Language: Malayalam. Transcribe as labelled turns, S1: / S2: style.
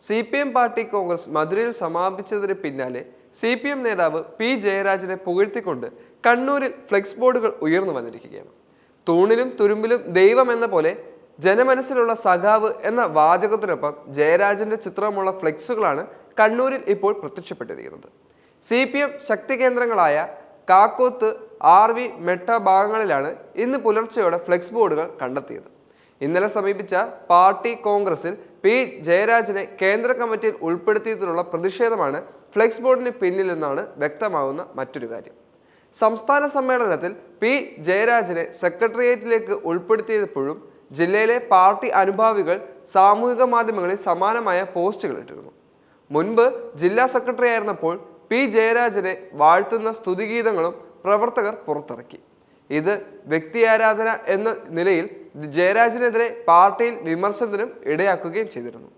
S1: CPM പാർട്ടി കോൺഗ്രസ് മധുരയിൽ സമാപിച്ചതിന് പിന്നാലെ CPM നേതാവ് P. ജയരാജനെ പുകഴ്ത്തിക്കൊണ്ട് കണ്ണൂരിൽ ഫ്ലെക്സ് ബോർഡുകൾ ഉയർന്നു വന്നിരിക്കുകയാണ്. തൂണിലും തുരുമ്പിലും ദൈവം എന്ന പോലെ ജനമനസ്സിലുള്ള സഖാവ് എന്ന വാചകത്തിനൊപ്പം ജയരാജന്റെ ചിത്രമുള്ള ഫ്ലെക്സുകളാണ് കണ്ണൂരിൽ ഇപ്പോൾ പ്രത്യക്ഷപ്പെട്ടിരിക്കുന്നത്. CPM ശക്തി കേന്ദ്രങ്ങളായ കാക്കോത്ത്, RV, മെട്ട ഭാഗങ്ങളിലാണ് ഇന്ന് പുലർച്ചെയോടെ ഫ്ലെക്സ് ബോർഡുകൾ കണ്ടെത്തിയത്. ഇന്നലെ സമീപിച്ച പാർട്ടി കോൺഗ്രസിൽ P. ജയരാജനെ കേന്ദ്ര കമ്മിറ്റിയിൽ ഉൾപ്പെടുത്തിയതിലുള്ള പ്രതിഷേധമാണ് ഫ്ലെക്സ് ബോർഡിന് പിന്നിലെന്നാണ് വ്യക്തമാകുന്ന മറ്റൊരു കാര്യം. സംസ്ഥാന സമ്മേളനത്തിൽ P. ജയരാജനെ സെക്രട്ടേറിയറ്റിലേക്ക് ഉൾപ്പെടുത്തിയപ്പോഴും ജില്ലയിലെ പാർട്ടി അനുഭാവികൾ സാമൂഹിക മാധ്യമങ്ങളിൽ സമാനമായ പോസ്റ്റുകൾ ഇട്ടിരുന്നു. മുൻപ് ജില്ലാ സെക്രട്ടറി ആയിരുന്നപ്പോൾ P. ജയരാജനെ വാഴ്ത്തുന്ന സ്തുതിഗീതങ്ങളും പ്രവർത്തകർ പുറത്തിറക്കി. ഇത് വ്യക്തിയാരാധന എന്ന നിലയിൽ ജയരാജനെതിരെ പാർട്ടിയിൽ വിമർശനത്തിനും ഇടയാക്കുകയും ചെയ്തിരുന്നു.